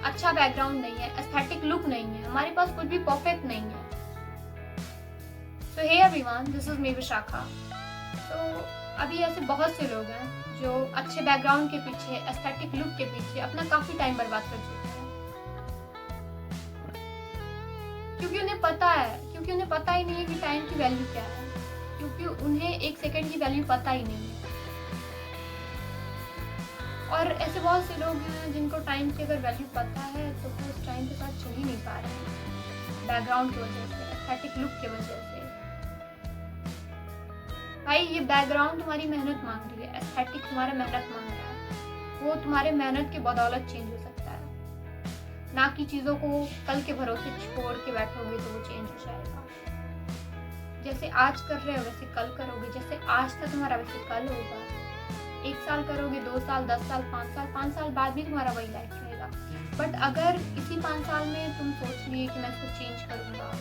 अच्छा बैकग्राउंड नहीं है, एस्थेटिक लुक नहीं है, हमारे पास कुछ भी परफेक्ट नहीं है। So hey everyone, this is me Vishakha. तो अभी ऐसे बहुत से लोग हैं जो अच्छे बैकग्राउंड के पीछे, एस्थेटिक लुक के पीछे अपना काफी टाइम बर्बाद कर चुके हैं, क्योंकि उन्हें पता ही नहीं है कि टाइम की वैल्यू क्या है, क्योंकि उन्हें एक सेकंड की वैल्यू पता ही नहीं है। और ऐसे बहुत से लोग हैं जिनको टाइम की अगर वैल्यू पता है तो वो उस टाइम के साथ चल ही नहीं पा रहे हैं, बैकग्राउंड की वजह से, एस्थेटिक लुक की वजह से। भाई ये बैकग्राउंड तुम्हारी मेहनत मांग रही है, एस्थेटिक तुम्हारा मेहनत मांग रहा है, वो तुम्हारे मेहनत के बदौलत चेंज हो सकता है, ना कि चीजों को कल के भरोसे छोड़ के बैठोगे तो वो चेंज हो जाएगा। जैसे आज कर रहे हो वैसे कल करोगे, जैसे आज था तुम्हारा वैसे कल होगा। 1 साल करोगे, 2 साल, 10 साल, 5 साल बाद भी तुम्हारा वही लाइफ रहेगा। बट अगर इसी 5 साल में तुम सोच लिए कि मैं इसको चेंज करूंगा,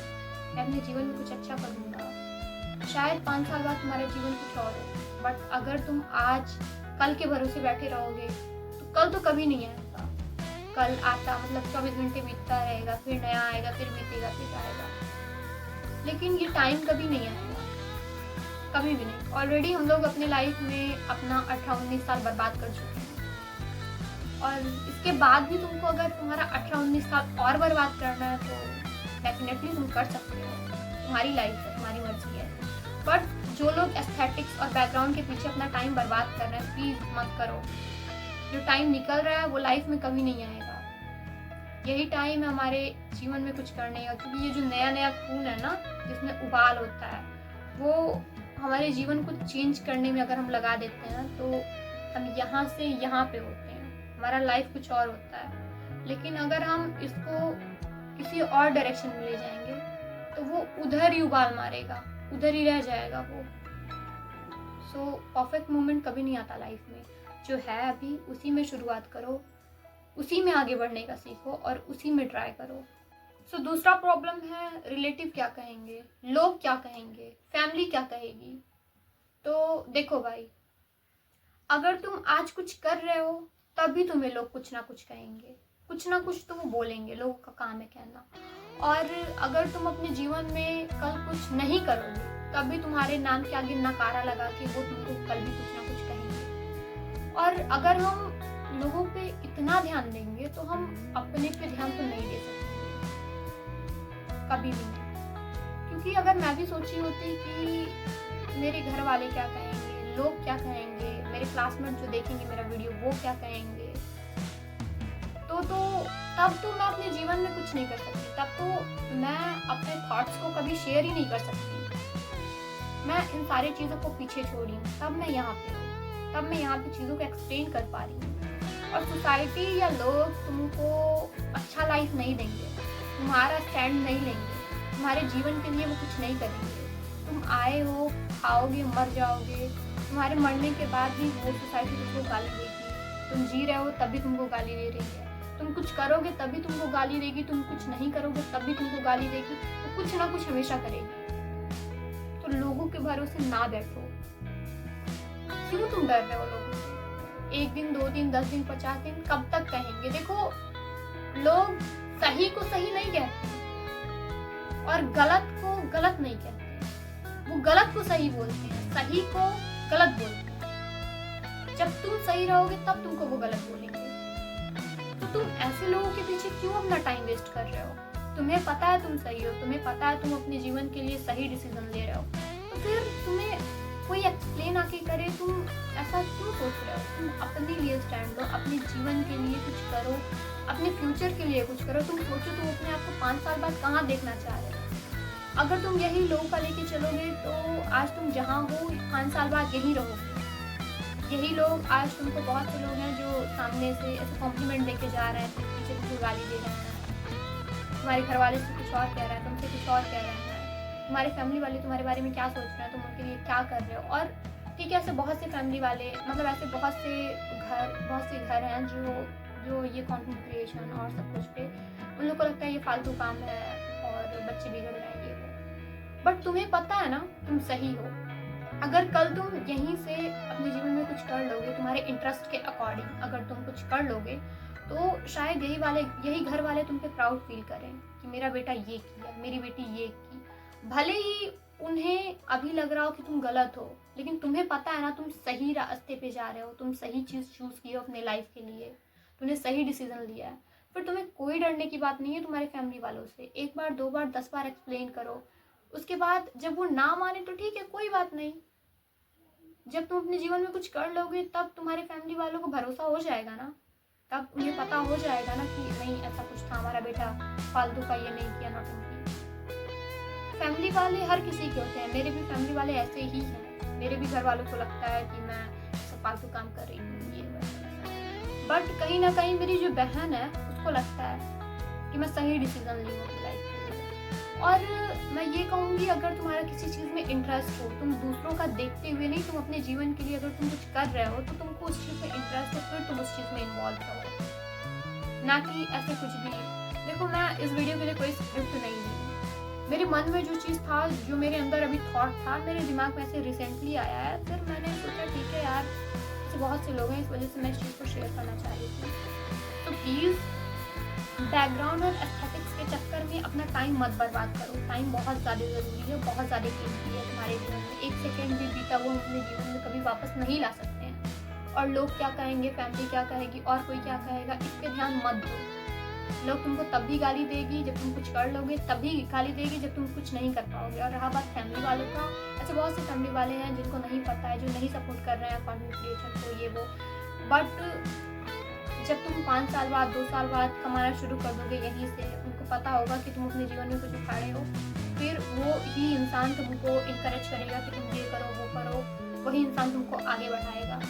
मैं अपने जीवन में कुछ अच्छा करूंगा, शायद 5 साल बाद तुम्हारा जीवन कुछ और हो। बट अगर तुम आज कल के भरोसे बैठे रहोगे तो कल तो कभी नहीं आएगा। कल आता मतलब 24 घंटे बीतता रहेगा, फिर नया आएगा, फिर बीतेगा, फिर आएगा, लेकिन ये टाइम कभी नहीं आएगा, कभी भी नहीं। ऑलरेडी हम लोग अपने लाइफ में अपना 18-19 साल बर्बाद कर चुके हैं, और इसके बाद भी तुमको अगर तुम्हारा 18-19 साल और बर्बाद करना है तो डेफिनेटली तुम कर सकते हो, तुम्हारी लाइफ है, तुम्हारी मर्जी है। बट जो लोग एस्थेटिक्स और बैकग्राउंड के पीछे अपना टाइम बर्बाद कर रहे हैं, प्लीज मत करो। जो टाइम निकल रहा है वो लाइफ में कभी नहीं आएगा। यही टाइम है हमारे जीवन में कुछ करने का, क्योंकि ये जो नया नया खून है ना, जिसमें उबाल होता है, वो हमारे जीवन को चेंज करने में अगर हम लगा देते हैं तो हम यहाँ से यहाँ पे होते हैं, हमारा लाइफ कुछ और होता है। लेकिन अगर हम इसको किसी और डायरेक्शन में ले जाएंगे तो वो उधर ही उबाल मारेगा, उधर ही रह जाएगा वो। सो परफेक्ट मोमेंट कभी नहीं आता लाइफ में, जो है अभी उसी में शुरुआत करो, उसी में आगे बढ़ने का सीखो और उसी में ट्राई करो। सो दूसरा प्रॉब्लम है रिलेटिव क्या कहेंगे, लोग क्या कहेंगे, फैमिली क्या कहेगी। तो देखो भाई, अगर तुम आज कुछ कर रहे हो तब भी तुम्हें लोग कुछ ना कुछ कहेंगे, कुछ ना कुछ तो वो बोलेंगे, लोगों का काम है कहना। और अगर तुम अपने जीवन में कल कुछ नहीं करोगे तब भी तुम्हारे नाम के आगे नकारा लगा के वो तुमको कल भी कुछ ना कुछ कहेंगे। और अगर हम लोगों पे इतना ध्यान देंगे तो हम अपने पे ध्यान तो नहीं दे सकते कभी भी नहीं। क्योंकि अगर मैं भी सोची होती कि मेरे घर वाले क्या कहेंगे, लोग क्या कहेंगे, मेरे क्लासमेट जो देखेंगे मेरा वीडियो वो क्या कहेंगे, तो तब तो मैं अपने जीवन में कुछ नहीं कर सकती, तब तो मैं अपने थॉट्स को कभी शेयर ही नहीं कर सकती। मैं इन सारी चीज़ों को पीछे छोड़ी हूँ, तब मैं यहाँ पे हूँ, तब मैं यहाँ पे चीज़ों को एक्सप्लेन कर पा रही हूँ। और सोसाइटी या लोग तुमको अच्छा लाइफ नहीं देंगे, तुम्हारा स्टैंड नहीं लेंगे, तुम्हारे जीवन के लिए वो कुछ नहीं करेंगे। तुम आए हो, खाओगे, मर जाओगे, तुम्हारे मरने के बाद भी वो सोसाइटी तुमको गाली देगी। तुम जी रहे हो तब भी तुमको गाली दे रही है, तुम कुछ करोगे तब भी तुमको गाली देगी, तुम कुछ नहीं करोगे तब भी तुमको गाली देगी, वो कुछ ना कुछ हमेशा करेगी। तो लोगों के भरोसे ना बैठो। क्यों तुम डर रहे हो लोगों से? 1 दिन, 2 दिन, 10 दिन, 50 दिन, कब तक कहेंगे? देखो, लोग सही को सही नहीं कहते और गलत को गलत नहीं कहते, वो गलत को सही बोलते हैं, सही को गलत बोलते हैं। जब तुम सही रहोगे तब तुमको वो गलत बोलेंगे। तो तुम ऐसे लोगों के पीछे क्यों अपना टाइम वेस्ट कर रहे हो? तुम्हें पता है तुम सही हो, तुम्हें पता है तुम अपने जीवन के लिए सही डिसीजन ले रहे हो, तो फिर तुम्हें कोई एक्सप्लेन आके करे, तुम ऐसा क्यों सोच रहे हो? तुम अपने लिए स्टैंड लो, अपने जीवन के लिए कुछ करो, अपने फ्यूचर के लिए कुछ करो। तुम सोचो तुम अपने आप को 5 साल बाद कहाँ देखना चाह रहे हो। अगर तुम यही लोगों का लेके चलोगे तो आज तुम जहाँ हो 5 साल बाद यहीं रहोगे। यही लोग आज तुमको, बहुत से लोग हैं जो सामने से ऐसे कॉम्प्लीमेंट देके जा रहे हैं, पीछे तुमको गाली दे रहे हैं, तुम्हारे घर वाले से कुछ और कह रहे हैं, तुमसे कुछ और कह रहे हैं, तुम्हारे फैमिली वाले तुम्हारे बारे में क्या सोच रहे हैं, तुम उनके लिए क्या कर रहे हो। और ठीक है, ऐसे बहुत से फैमिली वाले, मतलब ऐसे बहुत से घर हैं जो ये कंटेंट क्रिएशन और सब कुछ पे उन लोग को लगता है ये फालतू काम है और बच्चे बिगड़ रहे हैं, ये वो। बट तुम्हें पता है ना तुम सही हो। अगर कल तुम यहीं से अपने जीवन में कुछ कर लोगे, तुम्हारे इंटरेस्ट के अकॉर्डिंग अगर तुम कुछ कर लोगे तो शायद यही घर वाले तुम पे प्राउड फील करें कि मेरा बेटा ये किया, मेरी बेटी ये की। भले ही उन्हें अभी लग रहा हो कि तुम गलत हो, लेकिन तुम्हें पता है ना तुम सही रास्ते पे जा रहे हो, तुम सही चीज़ चूज़ की हो अपने लाइफ के लिए, तुमने सही डिसीजन लिया है। फिर तुम्हें कोई डरने की बात नहीं है तुम्हारे फैमिली वालों से। 1 बार 2 बार 10 बार एक्सप्लेन करो, उसके बाद जब वो ना माने तो ठीक है, कोई बात नहीं। जब तुम अपने जीवन में कुछ कर लोगे तब तुम्हारे फैमिली वालों को भरोसा हो जाएगा ना, तब उन्हें पता हो जाएगा ना कि नहीं ऐसा कुछ था, हमारा बेटा फालतू का ये नहीं किया, नौटंकी। फैमिली वाले हर किसी के होते हैं, मेरे भी फैमिली वाले ऐसे ही हैं। मेरे भी घर वालों को लगता है कि मैं सब फालतू काम कर रही हूँ, ये बट कहीं ना कहीं मेरी जो बहन है उसको लगता है कि मैं सही डिसीजन ली हूँ अपनी लाइफ के लिए। और मैं ये कहूँगी, अगर तुम्हारा किसी चीज़ में इंटरेस्ट हो, तुम दूसरों का देखते हुए नहीं, तुम अपने जीवन के लिए अगर तुम कुछ कर रहे हो तो तुमको उस चीज़ में इंटरेस्ट है, फिर तुम उस चीज़ में इन्वॉल्व रहो, ना कि ऐसे कुछ भी। देखो, मैं इस वीडियो के लिए कोई स्क्रिप्ट नहीं ली, मेरे मन में जो चीज़ था, जो मेरे अंदर अभी थॉट था, मेरे दिमाग में ऐसे रिसेंटली आया है, फिर मैंने सोचा ठीक है यार, ऐसे बहुत से लोग हैं, इस वजह से मैं इस चीज़ को शेयर करना चाह रही थी। तो प्लीज़ बैकग्राउंड और एस्थेटिक्स के चक्कर में अपना टाइम मत बर्बाद करो। टाइम बहुत ज़्यादा ज़रूरी है, बहुत ज़्यादा कीमती है तुम्हारे जीवन में। 1 सेकेंड भी बीता हुआ अपने जीवन में कभी वापस नहीं ला सकते हैं। और लोग क्या कहेंगे, फैमिली क्या कहेगी, और कोई क्या कहेगा, इस पर ध्यान मत दो। लोग तुमको तब भी गाली देगी जब तुम कुछ कर लोगे, तभी गाली देगी जब तुम कुछ नहीं कर पाओगे। और रहा बात फैमिली वालों का, ऐसे बहुत से फैमिली वाले हैं जिनको नहीं पता है, जो नहीं सपोर्ट कर रहे हैं कंटेंट क्रिएशन को, ये वो। बट जब तुम 5 साल बाद 2 साल बाद कमाना शुरू कर दोगे यहीं से, उनको पता होगा कि तुम अपने जीवन में कुछ उखाड़े हो, फिर वो ही इंसान तुमको इनकरेज करेगा कि तुम ये करो वो करो, वही इंसान तुमको आगे बढ़ाएगा।